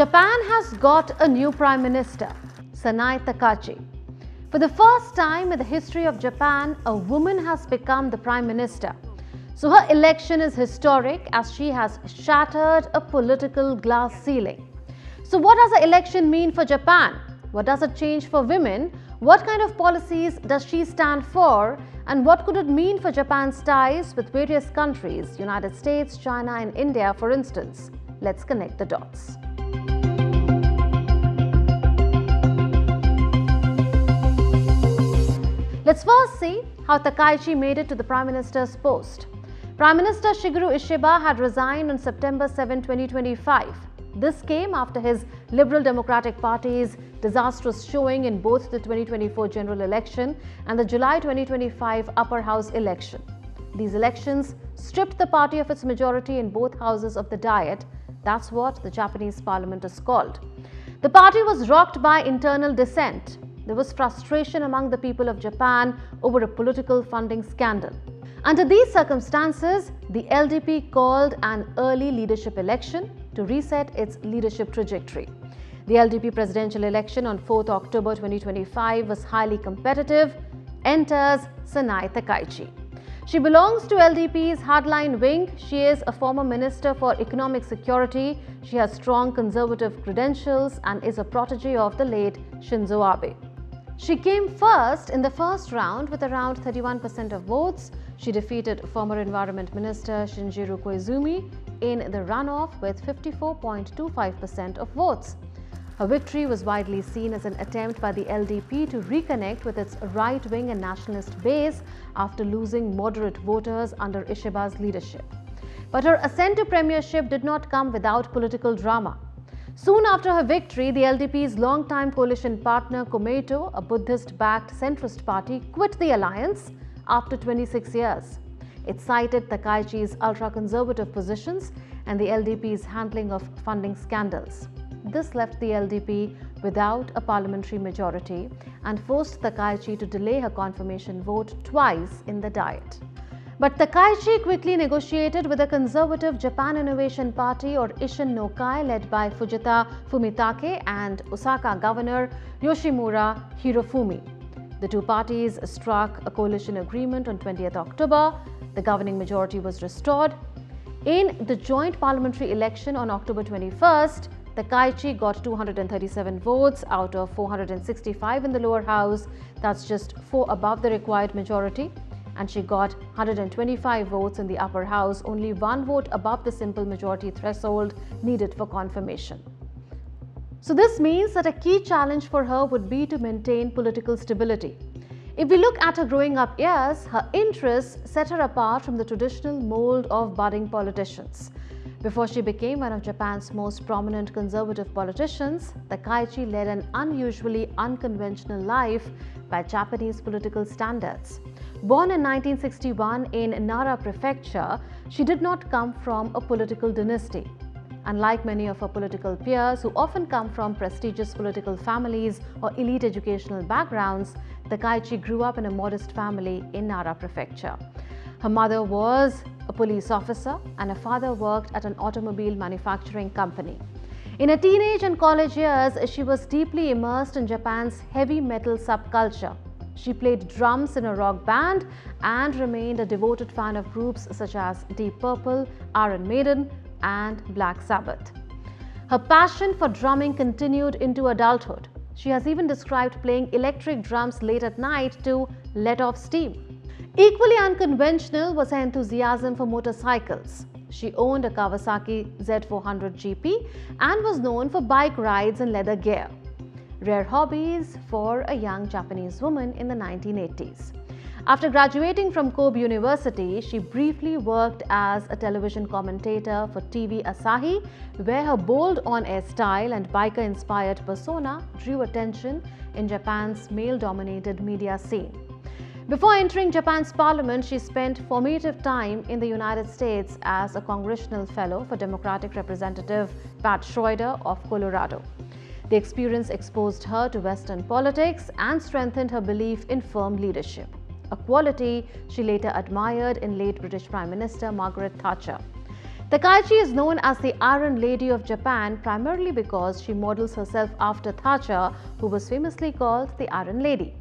Japan has got a new Prime Minister, Sanae Takaichi. For the first time in the history of Japan, a woman has become the Prime Minister. So her election is historic as she has shattered a political glass ceiling. So what does the election mean for Japan? What does it change for women? What kind of policies does she stand for? And what could it mean for Japan's ties with various countries, United States, China and India, for instance? Let's connect the dots. Let's first see how Takaichi made it to the Prime Minister's post. Prime Minister Shigeru Ishiba had resigned on September 7, 2025. This came after his Liberal Democratic Party's disastrous showing in both the 2024 general election and the July 2025 upper house election. These elections stripped the party of its majority in both houses of the Diet. That's what the Japanese parliament is called. The party was rocked by internal dissent. There was frustration among the people of Japan over a political funding scandal. Under these circumstances, the LDP called an early leadership election to reset its leadership trajectory. The LDP presidential election on 4th October 2025 was highly competitive. Enters Sanae Takaichi. She belongs to LDP's hardline wing. She is a former Minister for Economic Security. She has strong conservative credentials and is a protégé of the late Shinzo Abe. She came first in the first round with around 31% of votes. She defeated former Environment Minister Shigeru Ishiba in the runoff with 54.25% of votes. Her victory was widely seen as an attempt by the LDP to reconnect with its right-wing and nationalist base after losing moderate voters under Ishiba's leadership. But her ascent to premiership did not come without political drama. Soon after her victory, the LDP's longtime coalition partner Komeito, a Buddhist-backed centrist party, quit the alliance after 26 years. It cited Takaichi's ultra-conservative positions and the LDP's handling of funding scandals. This left the LDP without a parliamentary majority and forced Takaichi to delay her confirmation vote twice in the Diet. But Takaichi quickly negotiated with the conservative Japan Innovation Party or Isshin no Kai led by Fujita Fumitake and Osaka Governor Yoshimura Hirofumi. The two parties struck a coalition agreement on 20th October. The governing majority was restored. In the joint parliamentary election on October 21st, Takaichi got 237 votes out of 465 in the lower house. That's just 4 above the required majority. And she got 125 votes in the upper house, only 1 vote above the simple majority threshold needed for confirmation. So this means that a key challenge for her would be to maintain political stability. If we look at her growing up years, her interests set her apart from the traditional mold of budding politicians. Before she became one of Japan's most prominent conservative politicians, Takaichi led an unusually unconventional life by Japanese political standards. Born in 1961 in Nara Prefecture, she did not come from a political dynasty. Unlike many of her political peers who often come from prestigious political families or elite educational backgrounds, Takaichi grew up in a modest family in Nara Prefecture. Her mother was a police officer and her father worked at an automobile manufacturing company. In her teenage and college years, she was deeply immersed in Japan's heavy metal subculture. She played drums in a rock band and remained a devoted fan of groups such as Deep Purple, Iron Maiden, and Black Sabbath. Her passion for drumming continued into adulthood. She has even described playing electric drums late at night to let off steam. Equally unconventional was her enthusiasm for motorcycles. She owned a Kawasaki Z400 GP and was known for bike rides and leather gear. Rare hobbies for a young Japanese woman in the 1980s. After graduating from Kobe University, she briefly worked as a television commentator for TV Asahi, where her bold on-air style and biker-inspired persona drew attention in Japan's male-dominated media scene. Before entering Japan's parliament, she spent formative time in the United States as a congressional fellow for Democratic Representative Pat Schroeder of Colorado. The experience exposed her to Western politics and strengthened her belief in firm leadership, a quality she later admired in late British Prime Minister Margaret Thatcher. Takaichi is known as the Iron Lady of Japan primarily because she models herself after Thatcher, who was famously called the Iron Lady.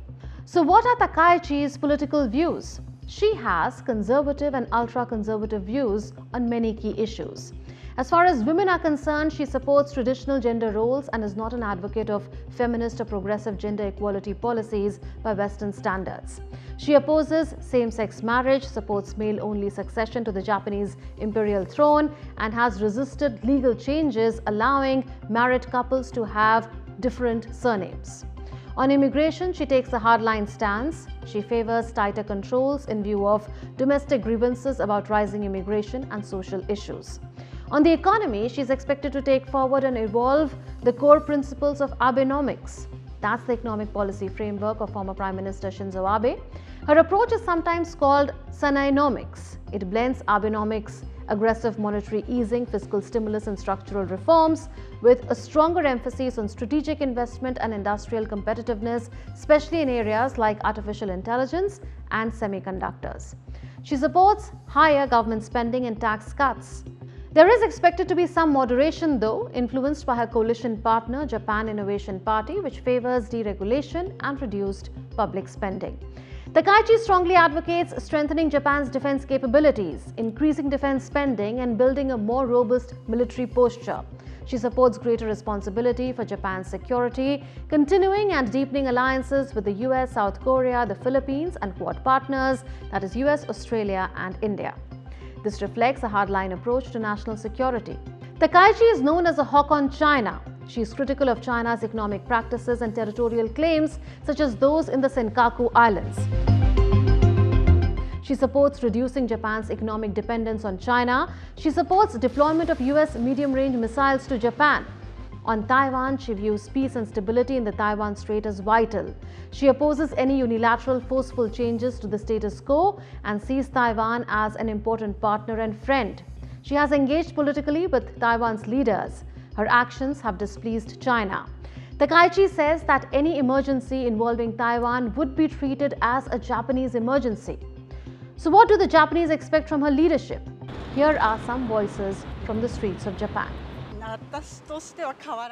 So what are Takaichi's political views? She has conservative and ultra-conservative views on many key issues. As far as women are concerned, she supports traditional gender roles and is not an advocate of feminist or progressive gender equality policies by Western standards. She opposes same-sex marriage, supports male-only succession to the Japanese imperial throne, and has resisted legal changes allowing married couples to have different surnames. On immigration, she takes a hardline stance. She favors tighter controls in view of domestic grievances about rising immigration and social issues. On the economy, she is expected to take forward and evolve the core principles of Abenomics. That's the economic policy framework of former Prime Minister Shinzo Abe. Her approach is sometimes called Sanaenomics. It blends Abenomics, aggressive monetary easing, fiscal stimulus and structural reforms with a stronger emphasis on strategic investment and industrial competitiveness, especially in areas like artificial intelligence and semiconductors. She supports higher government spending and tax cuts. There is expected to be some moderation, though, influenced by her coalition partner, Japan Innovation Party, which favors deregulation and reduced public spending. Takaichi strongly advocates strengthening Japan's defense capabilities, increasing defense spending, and building a more robust military posture. She supports greater responsibility for Japan's security, continuing and deepening alliances with the US, South Korea, the Philippines, and Quad partners, that is US, Australia, and India. This reflects a hardline approach to national security. Takaichi is known as a hawk on China. She is critical of China's economic practices and territorial claims, such as those in the Senkaku Islands. She supports reducing Japan's economic dependence on China. She supports deployment of US medium-range missiles to Japan. On Taiwan, she views peace and stability in the Taiwan Strait as vital. She opposes any unilateral, forceful changes to the status quo and sees Taiwan as an important partner and friend. She has engaged politically with Taiwan's leaders. Her actions have displeased China. Takaichi says that any emergency involving Taiwan would be treated as a Japanese emergency. So what do the Japanese expect from her leadership? Here are some voices from the streets of Japan.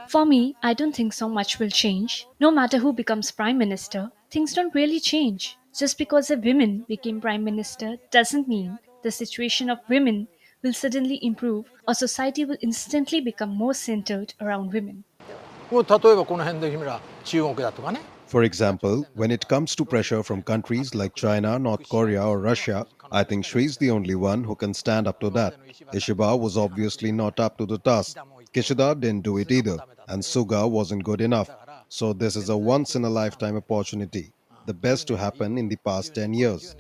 For me, I don't think so much will change. No matter who becomes prime minister, things don't really change. Just because a woman became prime minister doesn't mean the situation of women will suddenly improve or society will instantly become more centered around women. もう例えばこの辺で君ら中国だとかね。For example, when it comes to pressure from countries like China, North Korea, or Russia, I think Shri's the only one who can stand up to that. Ishiba was obviously not up to the task. Kishida didn't do it either, and Suga wasn't good enough. So this is a once-in-a-lifetime opportunity, the best to happen in the past 10 years.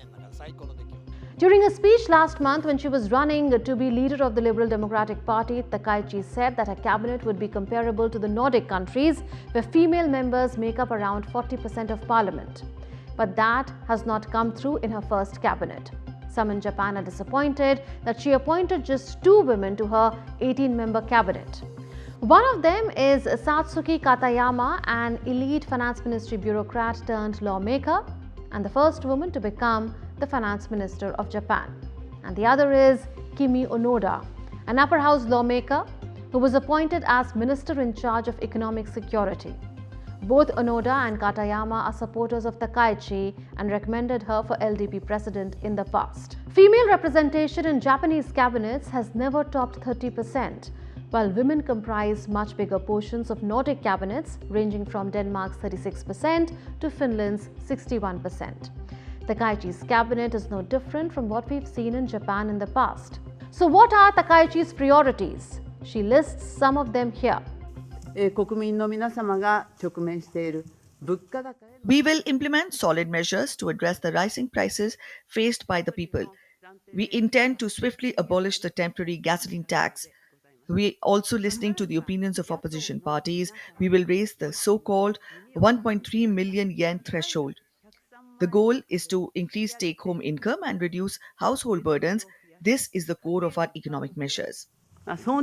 During a speech last month when she was running to be leader of the Liberal Democratic Party, Takaichi said that her cabinet would be comparable to the Nordic countries, where female members make up around 40% of parliament. But that has not come through in her first cabinet. Some in Japan are disappointed that she appointed just 2 women to her 18-member cabinet. One of them is Satsuki Katayama, an elite finance ministry bureaucrat turned lawmaker, and the first woman to become the finance minister of Japan. And the other is Kimi Onoda, an upper house lawmaker who was appointed as minister in charge of economic security. Both Onoda and Katayama are supporters of Takaichi and recommended her for LDP president in the past. Female representation in Japanese cabinets has never topped 30%, while women comprise much bigger portions of Nordic cabinets, ranging from Denmark's 36% to Finland's 61%. Takaichi's cabinet is no different from what we've seen in Japan in the past. So what are Takaichi's priorities? She lists some of them here. We will implement solid measures to address the rising prices faced by the people. We intend to swiftly abolish the temporary gasoline tax. We are also listening to the opinions of opposition parties. We will raise the so-called 1.3 million yen threshold. The goal is to increase take-home income and reduce household burdens. This is the core of our economic measures. So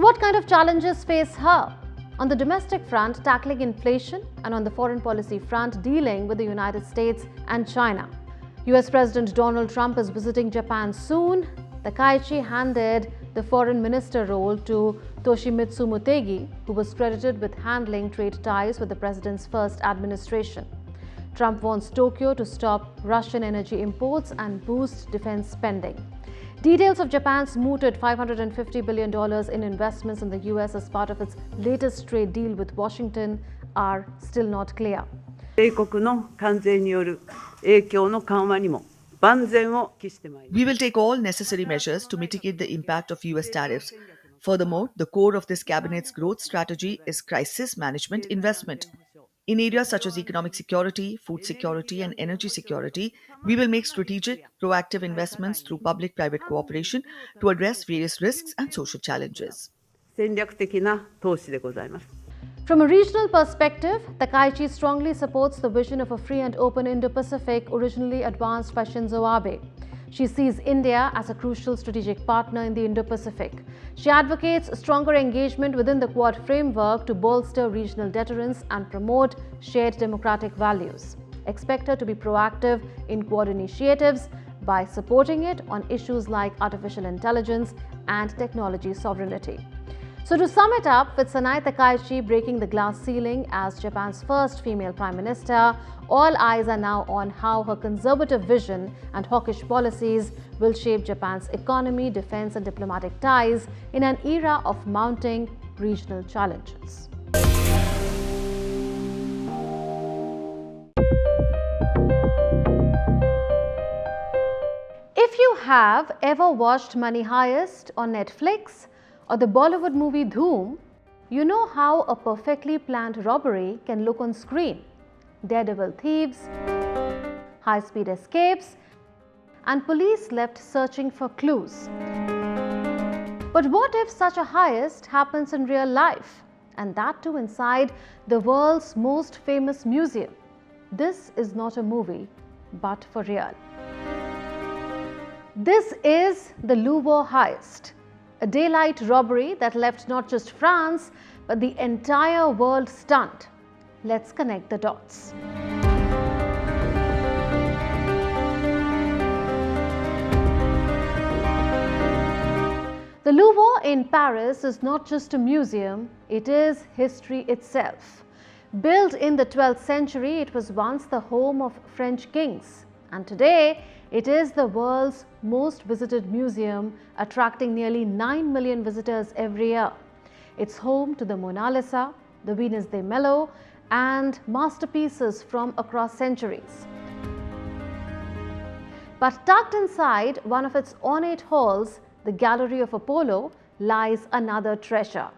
what kind of challenges face her? On the domestic front, tackling inflation, and on the foreign policy front, dealing with the United States and China. US President Donald Trump is visiting Japan soon. Takaichi handed the foreign minister role to Toshimitsu Motegi, who was credited with handling trade ties with the president's first administration. Trump wants Tokyo to stop Russian energy imports and boost defense spending. Details of Japan's mooted $550 billion in investments in the US as part of its latest trade deal with Washington are still not clear. 米国の関税による影響の緩和にも万全を期してまいります。 We will take all necessary measures to mitigate the impact of US tariffs. Furthermore, the core of this cabinet's growth strategy is crisis management investment. In areas such as economic security, food security, and energy security, we will make strategic, proactive investments through public-private cooperation to address various risks and social challenges. 戦略的な投資でございます。 From a regional perspective, Takaichi strongly supports the vision of a free and open Indo-Pacific originally advanced by Shinzo Abe. She sees India as a crucial strategic partner in the Indo-Pacific. She advocates stronger engagement within the Quad framework to bolster regional deterrence and promote shared democratic values. Expect her to be proactive in Quad initiatives by supporting it on issues like artificial intelligence and technology sovereignty. So to sum it up, with Sanae Takaichi breaking the glass ceiling as Japan's first female prime minister, all eyes are now on how her conservative vision and hawkish policies will shape Japan's economy, defense and diplomatic ties in an era of mounting regional challenges. If you have ever watched Money Heist on Netflix, or the Bollywood movie Dhoom, you know how a perfectly planned robbery can look on screen. Daredevil thieves, high-speed escapes, and police left searching for clues. But what if such a heist happens in real life? And that too inside the world's most famous museum. This is not a movie, but for real. This is the Louvre heist. A daylight robbery that left not just France, but the entire world stunned. Let's connect the dots. The Louvre in Paris is not just a museum, it is history itself. Built in the 12th century, it was once the home of French kings. And today, it is the world's most visited museum, attracting nearly 9 million visitors every year. It's home to the Mona Lisa, the Venus de Milo, and masterpieces from across centuries. But tucked inside one of its ornate halls, the Gallery of Apollo, lies another treasure,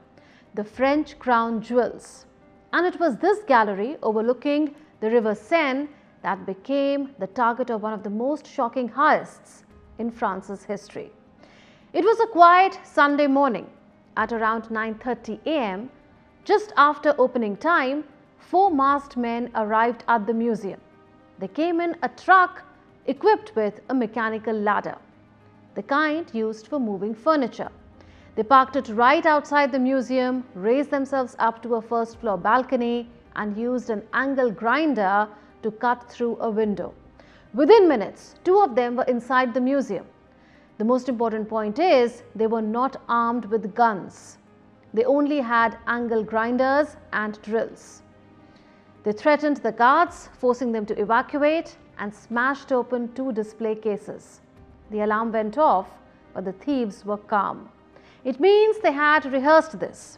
the French crown jewels. And it was this gallery overlooking the river Seine that became the target of one of the most shocking heists in France's history. It was a quiet Sunday morning at around 9:30 a.m. Just after opening time, 4 masked men arrived at the museum. They came in a truck equipped with a mechanical ladder, the kind used for moving furniture. They parked it right outside the museum, raised themselves up to a first-floor balcony, and used an angle grinder to cut through a window. Within minutes, 2 of them were inside the museum. The most important point is they were not armed with guns. They only had angle grinders and drills. They threatened the guards, forcing them to evacuate, and smashed open 2 display cases. The alarm went off, but the thieves were calm. It means they had rehearsed this.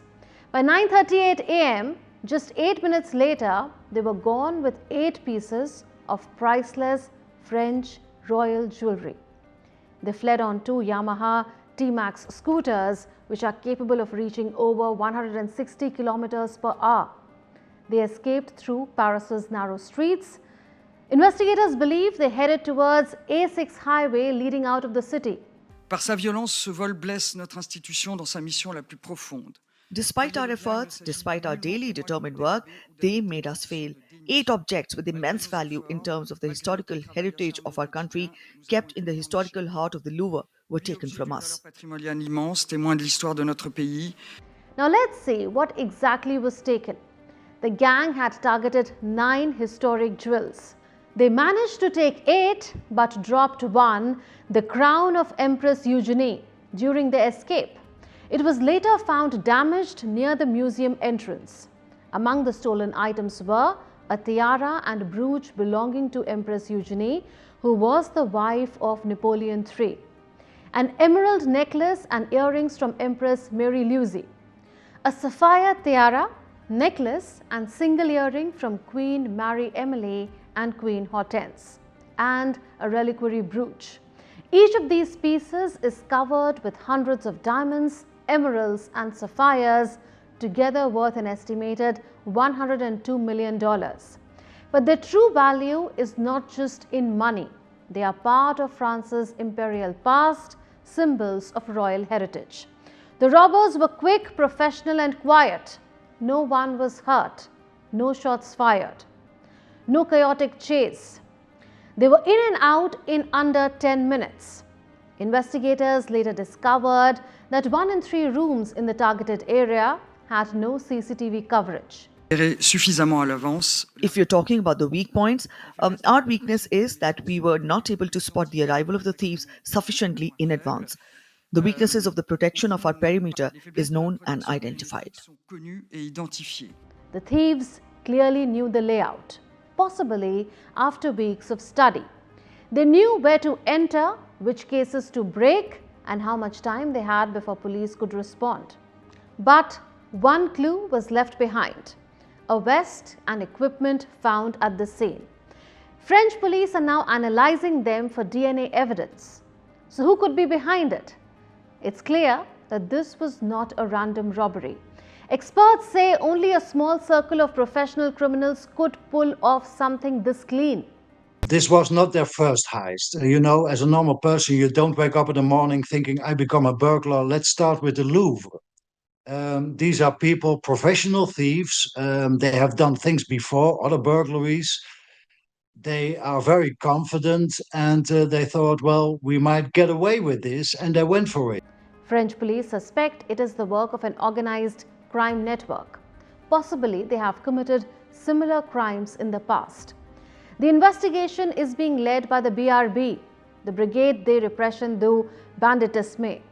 By 9:38 a.m., just 8 minutes later, they were gone with 8 pieces of priceless French royal jewelry. They fled on 2 Yamaha T-Max scooters, which are capable of reaching over 160 kilometers per hour. They escaped through Paris's narrow streets. Investigators believe they headed towards A6 highway leading out of the city. Par sa violence, ce vol blesse notre institution dans sa mission la plus profonde. Despite our efforts, despite our daily determined work, they made us fail. 8 objects with immense value in terms of the historical heritage of our country, kept in the historical heart of the Louvre, were taken from us. Patrimonial immense, témoin de l'histoire de notre pays. Now let's see what exactly was taken. The gang had targeted 9 historic jewels. They managed to take 8 but dropped 1, the crown of Empress Eugenie, during their escape. It was later found damaged near the museum entrance. Among the stolen items were a tiara and brooch belonging to Empress Eugenie, who was the wife of Napoleon III, an emerald necklace and earrings from Empress Mary Lucy, a sapphire tiara, necklace and single earring from Queen Marie Emily and Queen Hortense, and a reliquary brooch. Each of these pieces is covered with hundreds of diamonds, emeralds and sapphires, together worth an estimated $102 million. But their true value is not just in money. They are part of France's imperial past, symbols of royal heritage. The robbers were quick, professional and quiet. No one was hurt, no shots fired, no chaotic chase. They were in and out in under 10 minutes. Investigators later discovered that 1 in 3 rooms in the targeted area had no CCTV coverage. Suffisamment à l'avance. If you're talking about the weak points, our weakness is that we were not able to spot the arrival of the thieves sufficiently in advance. The weaknesses of the protection of our perimeter is known and identified. The thieves clearly knew the layout, possibly after weeks of study. They knew where to enter, which cases to break, and how much time they had before police could respond. But one clue was left behind: a vest and equipment found at the scene. French police are now analyzing them for DNA evidence. So who could be behind it? It's clear that this was not a random robbery. Experts say only a small circle of professional criminals could pull off something this clean. This was not their first heist. You know, as a normal person, you don't wake up in the morning thinking, I become a burglar, let's start with the Louvre. These are people, professional thieves. They have done things before, other burglaries. They are very confident and they thought, well, we might get away with this, and they went for it. French police suspect it is the work of an organized crime network. Possibly they have committed similar crimes in the past. The investigation is being led by the BRB, the Brigade de Répression du Banditisme.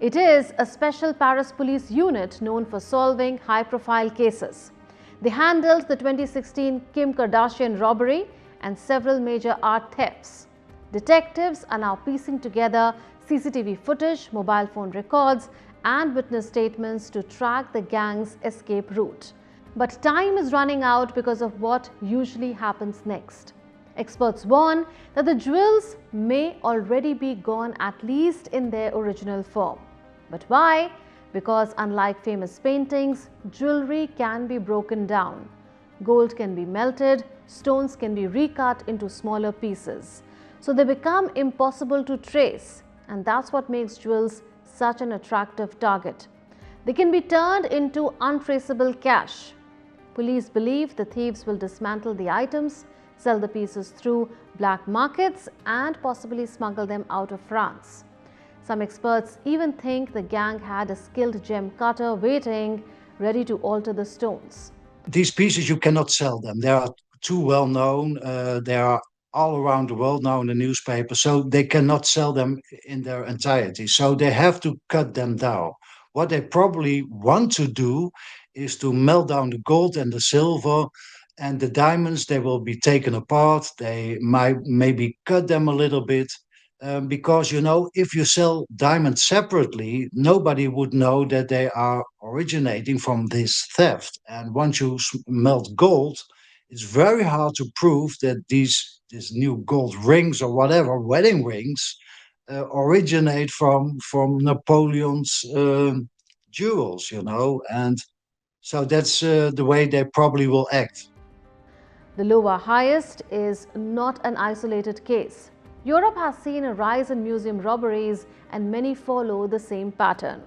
It is a special Paris police unit known for solving high-profile cases. They handled the 2016 Kim Kardashian robbery and several major art thefts. Detectives are now piecing together CCTV footage, mobile phone records, and witness statements to track the gang's escape route. But time is running out because of what usually happens next. Experts warn that the jewels may already be gone, at least in their original form. But why? Because unlike famous paintings, jewelry can be broken down. Gold can be melted, stones can be recut into smaller pieces. So they become impossible to trace, and that's what makes jewels such an attractive target. They can be turned into untraceable cash. Police believe the thieves will dismantle the items, sell the pieces through black markets, and possibly smuggle them out of France. Some experts even think the gang had a skilled gem cutter waiting, ready to alter the stones. These pieces, you cannot sell them. They are too well known. They are all around the world now in the newspaper, so they cannot sell them in their entirety. So they have to cut them down. What they probably want to do is to melt down the gold and the silver, and the diamonds, they will be taken apart. They might maybe cut them a little bit, because, you know, if you sell diamonds separately, nobody would know that they are originating from this theft. And once you melt gold, it's very hard to prove that these new gold rings or whatever, wedding rings, originate from Napoleon's jewels, you know. And so that's the way they probably will act. The Louvre heist is not an isolated case. Europe has seen a rise in museum robberies, and many follow the same pattern.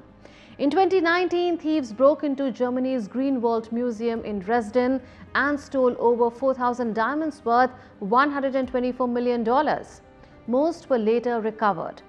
In 2019, thieves broke into Germany's Greenwald Museum in Dresden and stole over 4,000 diamonds worth $124 million. Most were later recovered.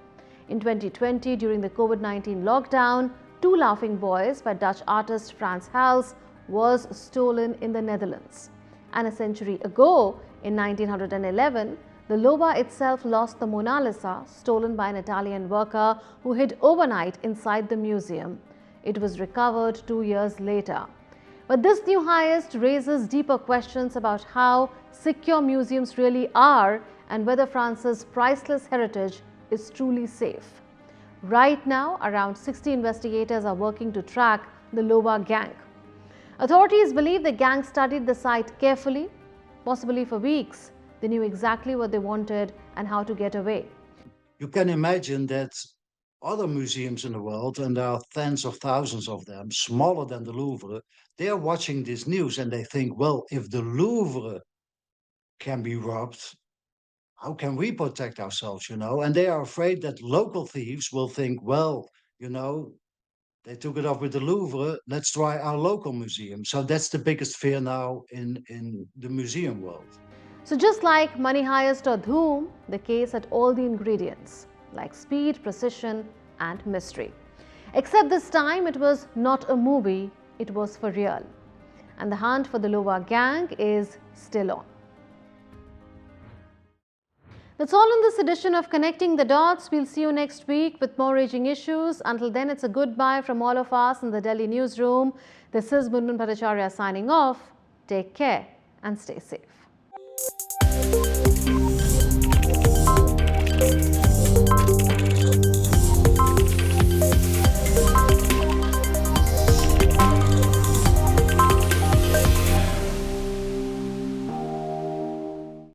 In 2020, during the COVID-19 lockdown, 2 Laughing Boys by Dutch artist Frans Hals was stolen in the Netherlands. And a century ago, In 1911, the Louvre itself lost the Mona Lisa, stolen by an Italian worker who hid overnight inside the museum. It was recovered 2 years later. But this new heist raises deeper questions about how secure museums really are and whether France's priceless heritage is truly safe. Right now, around 60 investigators are working to track the Louvre gang. Authorities believe the gang studied the site carefully, possibly for weeks. They knew exactly what they wanted and how to get away. You can imagine that other museums in the world, and there are tens of thousands of them, smaller than the Louvre, they are watching this news and they think, well, if the Louvre can be robbed, how can we protect ourselves, you know? And they are afraid that local thieves will think, well, you know, they took it off with the Louvre, let's try our local museum. So that's the biggest fear now in the museum world. So just like Money Heist or Dhoom, the case had all the ingredients like speed, precision and mystery. Except this time it was not a movie, it was for real. And the hunt for the Louvre gang is still on. That's all in this edition of Connecting the Dots. We'll see you next week with more raging issues. Until then, it's a goodbye from all of us in the Delhi newsroom. This is Munmun Bhattacharya signing off. Take care and stay safe.